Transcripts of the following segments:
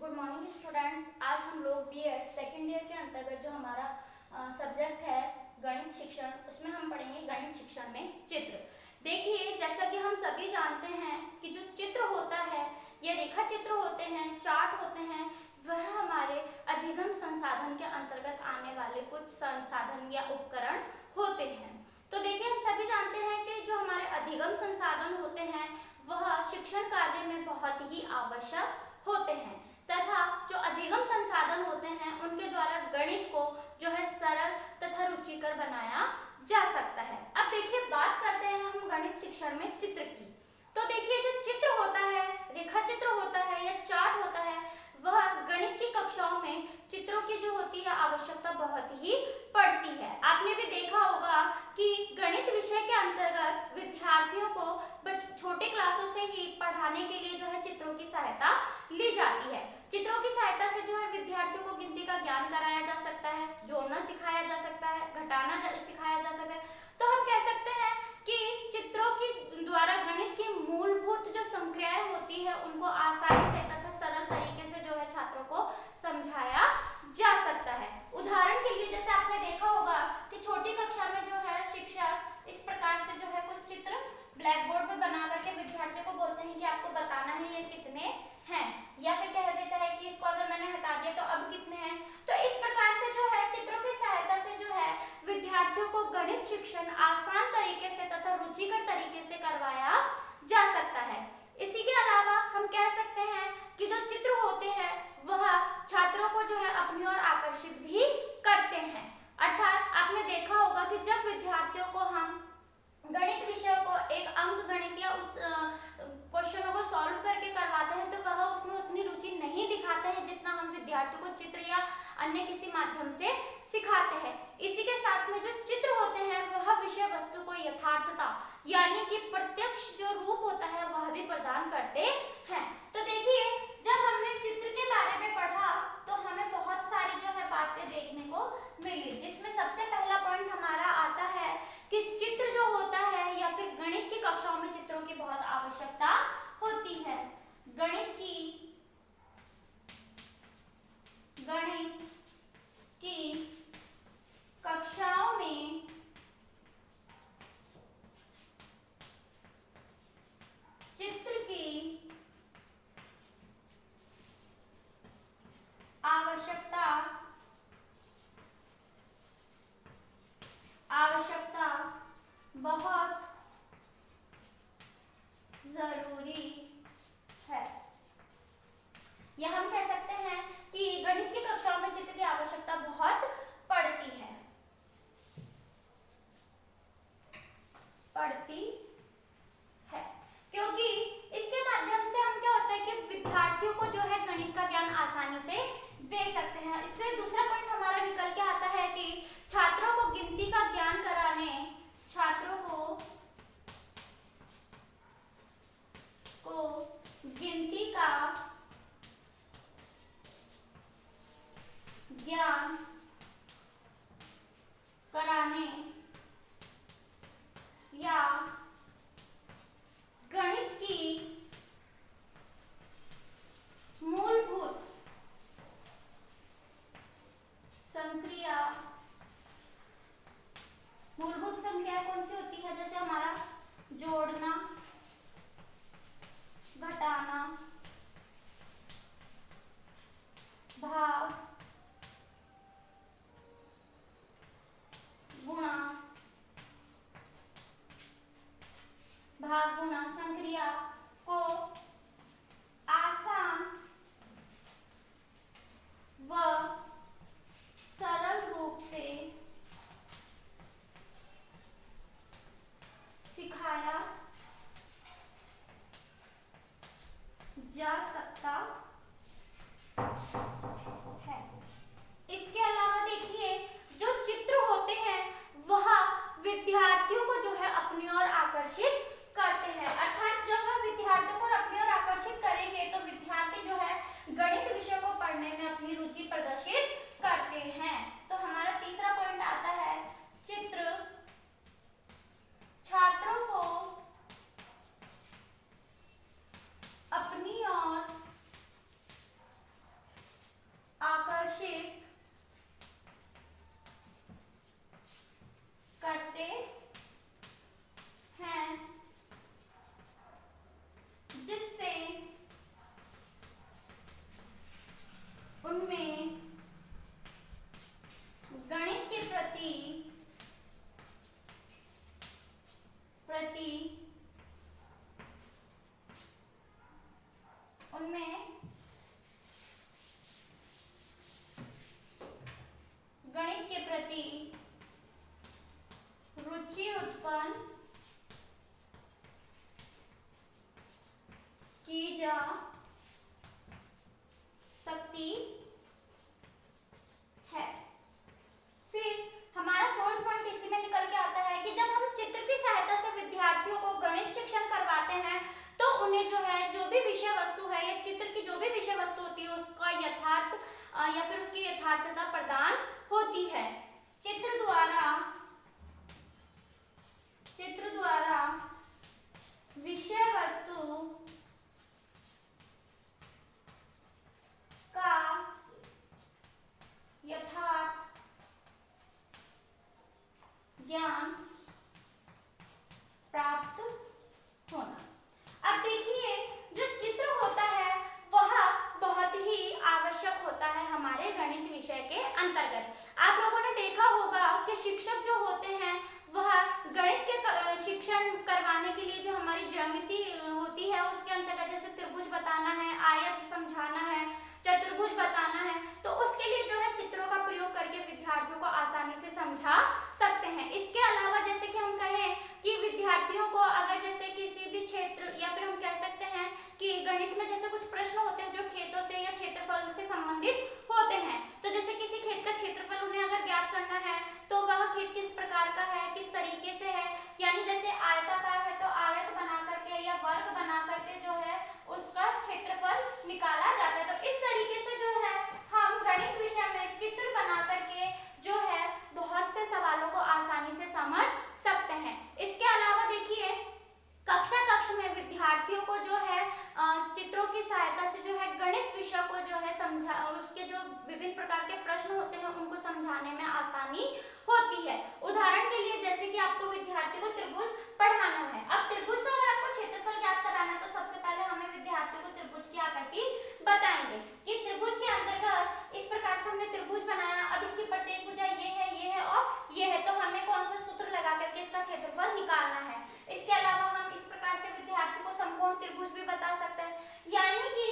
Good morning students. आज हम लोग बीएड सेकेंड ईयर के अंतर्गत जो हमारा सब्जेक्ट है गणित शिक्षण, उसमें हम पढ़ेंगे गणित शिक्षण में चित्र। देखिए, जैसा कि हम सभी जानते हैं कि जो चित्र होता है, ये रेखा चित्र होते हैं, चार्ट होते हैं, वह हमारे अधिगम संसाधन के अंतर्गत आने वाले कुछ संसाधन या उपकरण होते हैं। तो देखिए, हम सभी जानते हैं कि जो हमारे अधिगम संसाधन होते हैं वह शिक्षण कार्य में बहुत ही आवश्यक होते हैं तथा जो अधिगम संसाधन होते हैं उनके द्वारा गणित को जो है सरल तथा रुचिकर बनाया जा सकता है। अब देखिए, बात करते हैं हम गणित शिक्षण में चित्र की। तो देखिए, जो चित्र होता है, रेखा चित्र होता है या चार्ट होता है, वह गणित की कक्षाओं में चित्रों की जो होती है आवश्यकता बहुत ही पड़ती है। आपने भी देखा होगा कि गणित विषय के अंतर्गत विद्यार्थियों को छोटे क्लासों से ही पढ़ाने के लिए जो है चित्रों की सहायता ली जाती है। चित्रों की सहायता से जो है विद्यार्थियों को गिनती का ज्ञान कराया जा सकता है, जोड़ना सिखाया जा सकता है, घटाना सिखाया जा सकता है। तो हम कह सकते हैं कि चित्रों के द्वारा गणित की मूलभूत जो संक्रियाएं होती है उनको आसानी से तथा सरल तरीके से जो है छात्रों को समझाया जा सकता है। उदाहरण के लिए, जैसे आपने देखा होगा कि छोटी कक्षा में जो है शिक्षक इस प्रकार से जो है कुछ चित्र ब्लैक बोर्ड पे बना करके विद्यार्थियों को बोलते हैं कि आपको बताना है ये कितने हैं, या फिर कह देता है कि इसको अगर मैंने हटा दिया तो अब कितने हैं। तो इस प्रकार से जो है चित्रों की सहायता से जो है विद्यार्थियों को गणित शिक्षण आसान तरीके से तथा रुचिकर तरीके से करवाया जा सकता है। इसी के अलावा हम कह सकते हैं कि जो चित्र होते हैं वह छात्रों को जो है अपनी ओर आकर्षित भी करते हैं। अर्थात आपने देखा होगा कि जब विद्यार्थियों को हम गणित विषय को एक अंक गणित या उस क्वेश्चनों को सॉल्व करके करवाते हैं तो वह उसमें उतनी रुचि नहीं दिखाते हैं जितना हम विद्यार्थियों को चित्र या अन्य किसी माध्यम से सिखाते हैं। इसी के साथ में जो चित्र होते हैं वह विषय वस्तु को यथार्थता यानी कि प्रत्यक्ष जो रूप होता है वह भी प्रदान करते हैं। तो देखिए, जब हमने चित्र के बारे में पढ़ा तो हमें बहुत सारी जो है बातें देखने को मिली, जिसमें सबसे पहला पॉइंट हमारा आता है कि चित्र जो होता है या फिर गणित की कक्षाओं में चित्रों की बहुत आवश्यकता होती है। गणित की कक्षाओं में चित्र की आवश्यकता बहुत जरूरी है। या हम कह सकते हैं कि गणित की कक्षाओं में चित्र की आवश्यकता बहुत पड़ती है क्योंकि इसके माध्यम से हम क्या होता है कि विद्यार्थियों को जो है गणित का ज्ञान आसानी से दे सकते हैं। इसलिए दूसरा पॉइंट हमारा निकल के आता है कि छात्रों को गिनती का ज्ञान कराने, छात्रों को गिनती का ज्ञान कराने या गणित की मूलभूत संक्रिया कौन सी होती है, जैसे हमारा जोड़ना, घटाना, भाग, गुणा संक्रिया को आसान व सरल रूप से सिखाया जा सकता है। इसके अलावा देखिए, जो चित्र होते हैं वह विद्यार्थियों को जो है अपनी ओर आकर्षित करते हैं। अर्थात जब वह विद्यार्थियों को अपनी ओर आकर्षित करेंगे तो विद्यार्थी जो है गणित विषय को पढ़ने में अपनी रुचि प्रदर्शित करते हैं। तो हमारा तीसरा पॉइंट आता है, चित्र छात्रों को अपनी ओर सकती है। फिर हमारा फोर्थ पॉइंट इसी में निकल के आता है कि जब हम चित्र की सहायता से विद्यार्थियों को गणित शिक्षण करवाते हैं तो उन्हें जो है जो भी विषय वस्तु है या चित्र की जो भी विषय वस्तु होती है उसका यथार्थ या फिर उसकी यथार्थता प्रदान होती है। चित्र द्वारा विषय वस्तु का यथार्थ ज्ञान प्राप्त होना। अब देखिए जो चित्र होता है वह बहुत ही आवश्यक होता है हमारे गणित विषय के अंतर्गत। आप लोगों ने देखा होगा कि शिक्षक जो होते हैं वह गणित के शिक्षण करवाने के लिए जो हमारी ज्यामिति होती है उसके अंतर्गत जैसे त्रिभुज बताना है, आयत समझाना है, चतुर्भुज बताना है, तो उसके लिए जो है चित्रों का प्रयोग करके विद्यार्थियों को आसानी से समझा सकते हैं। इसके अलावा जैसे कि हम कहें कि विद्यार्थियों को अगर जैसे किसी भी क्षेत्र या फिर हम कह सकते हैं कि गणित में जैसे कुछ प्रश्न होते हैं जो खेतों से या क्षेत्रफल से संबंधित होते हैं, तो जैसे किसी खेत का क्षेत्रफल उन्हें अगर ज्ञात करना है तो वह खेत किस प्रकार का है, किस तरीके से है, यानी जैसे आयताकार है तो आयत बना करके या वर्ग बना करके जो है उसका क्षेत्रफल निकाला जाता है। तो इस तरीके से जो है हम गणित विषय में चित्र बना करके जो है बहुत से सवालों को आसानी से समझ सकते हैं। इसके अलावा देखिए कक्ष में विद्यार्थियों को जो है चित्रों की सहायता से जो है गणित विषय को जो है समझा उसके जो विभिन्न प्रकार के प्रश्न होते हैं उनको समझाने में आसानी होती है। उदाहरण के लिए जैसे कि आपको विद्यार्थी को त्रिभुज पढ़ाना है, अब त्रिभुज का अगर आपको क्षेत्रफल ज्ञात कराना है तो सबसे पहले हमें विद्यार्थियों को त्रिभुज की आकृति बताएंगे कि त्रिभुज के अंतर्गत इस प्रकार से हमने त्रिभुज बनाया, अब इसकी प्रत्येक भुजा ये है और ये है, तो हमें कौन सा सूत्र लगा करके इसका क्षेत्रफल निकालना है। इसके अलावा हम इस प्रकार से विद्यार्थी को समकोण त्रिभुज भी बता सकते हैं। यानी कि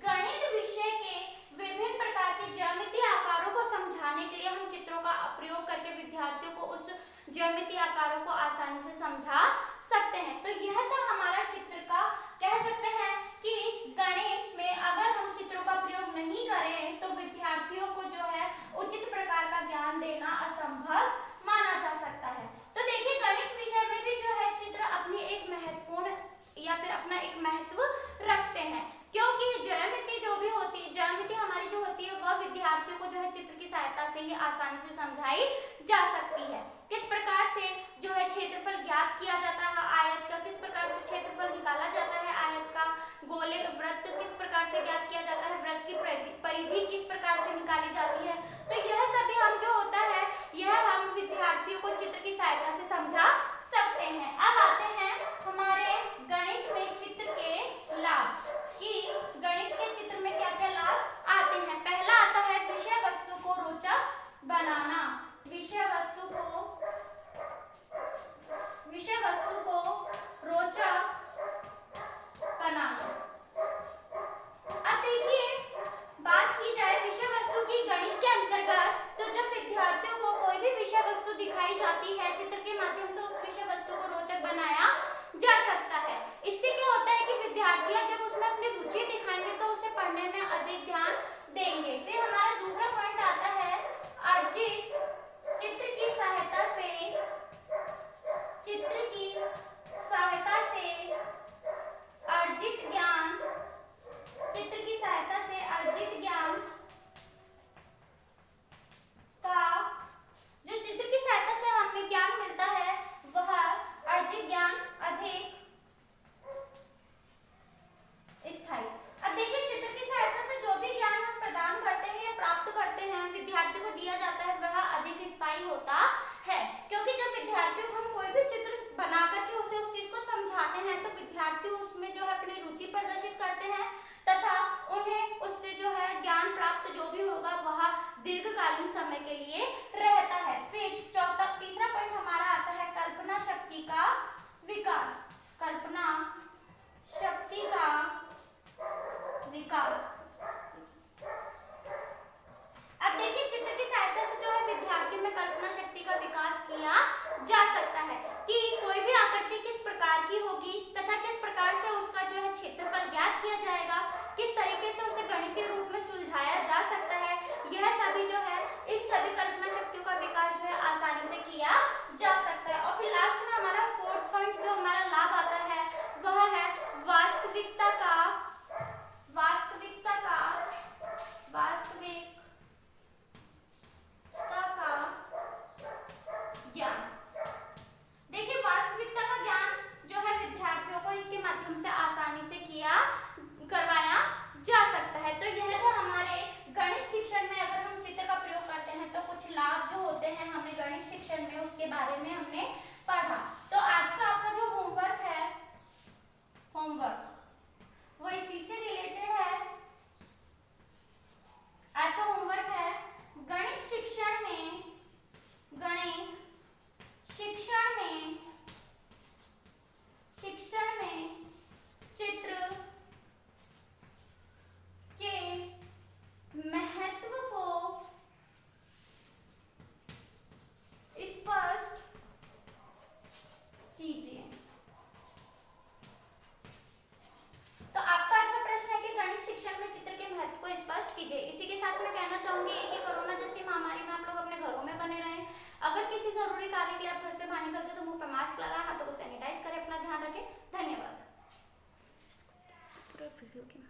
गणित विषय के विभिन्न प्रकार के ज्यामितीय आकारों को समझाने के लिए हम चित्रों का प्रयोग करके विद्यार्थियों को उस ज्यामितीय आकारों को आसानी से समझा सकते हैं। तो यह था हमारा चित्र का, कह सकते हैं कि गणित में अगर हम चित्रों का प्रयोग नहीं करें तो विद्यार्थियों को जो है उचित प्रकार का ज्ञान देना असंभव माना जा सकता है। तो देखिए गणित विषय में भी जो है चित्र अपनी एक महत्वपूर्ण या फिर अपना एक महत्व रखते हैं, क्योंकि ज्यामिति हमारी जो होती है वह विद्यार्थियों को जो है चित्र की सहायता से ही आसानी से समझाई जा सकती है। किस प्रकार से जो है क्षेत्रफल ज्ञात किया जाता है आयत का, किस प्रकार से क्षेत्रफल निकाला जाता है आयत का, गोले वृत्त किस प्रकार से ज्ञात किया जाता है, वृत्त की परिधि किस प्रकार से निकाली जाती है, तो यह सभी हम जो होता है यह हम विद्यार्थियों को चित्र की सहायता से समझा सकते हैं। अब आते हैं हमारे गणित में चित्र के लाभ कि गणित के चित्र में क्या क्या लाभ आते हैं। पहला आता है विषय वस्तु को रोचक बनाना, विषय वस्तु को रोचक बनाना। अब देखिए बात की जाए विषय वस्तु की गणित के अंतर्गत, तो जब विद्यार्थियों को कोई भी विषय वस्तु दिखाई जाती है चित्र के माध्यम से उस विषय वस्तु को रोचक बनाया जा सकता है। इससे क्या होता है कि विद्यार्थी जब उसमें अपनी रुचि दिखाएंगे तो उसे पढ़ने में अधिक ध्यान देंगे। फिर हमारा दूसरा पॉइंट आता है अर्जित चित्र की सहायता से अर्जित ज्ञान, चित्र की सहायता से अर्जित ज्ञान का, जो चित्र की सहायता से हमें ज्ञान मिलता है वह अर्जित ज्ञान अधिक स्थायी। अब देखिए चित्र की सहायता से जो भी ज्ञान हम प्रदान करते हैं या प्राप्त करते हैं विद्यार्थी को दिया जाता है वह अधिक स्थायी होता है, क्योंकि जब विद्यार्थियों को हम कोई भी चित्र बना करके उसे उस चीज को समझाते हैं तो विद्यार्थी उसमें जो है अपनी रुचि प्रदर्शित करते हैं तथा उन्हें उससे जो है ज्ञान प्राप्त जो भी होगा वह दीर्घकालीन समय के लिए रहता है। फिर तीसरा पॉइंट हमारा आता है कल्पना शक्ति का विकास, कल्पना शक्ति का विकास। अब देखिए चित्र की सहायता से जो है विद्यार्थियों में कल्पना शक्ति का विकास किया जा सकता है कि कोई भी आकृति किस प्रकार की होगी तथा किस प्रकार से उसका जो है क्षेत्रफल ज्ञात किया जाएगा, किस तरीके से उसे गणितीय रूप में सुलझाया सभी कल्पना शक्तियों का विकास जो है आसानी से किया जा सकता है। और फिर लास्ट में हमारा फोर्थ पॉइंट जो हमारा लाभ आता है वह है वास्तविकता का ज्ञान। देखिए वास्तविकता का ज्ञान जो है विद्यार्थियों को इसके माध्यम से आसानी से करवाया जा सकता है। तो यह था हमारे गणित शिक्षण में अगर हम चित्र का प्रयोग करते हैं तो कुछ लाभ जो होते हैं हमें गणित शिक्षण में, उसके बारे में हमने पढ़ा। तो आज का आपका जो होमवर्क है, वो इसी से रिलेटेड है। आपका होमवर्क है गणित शिक्षण में चित्र के महत्व को स्पष्ट कीजिए। तो आपका आज का प्रश्न है कि गणित शिक्षण में चित्र के महत्व को स्पष्ट कीजिए। इसी के साथ मैं कहना चाहूंगी कि कोरोना जैसी महामारी में आप लोग अपने घरों में बने रहें। अगर किसी जरूरी कार्य के लिए आप घर से बाहर निकलते तो मुंह पर मास्क लगाएं, हाथों को सैनिटाइज करें, अपना ध्यान रखें। धन्यवाद।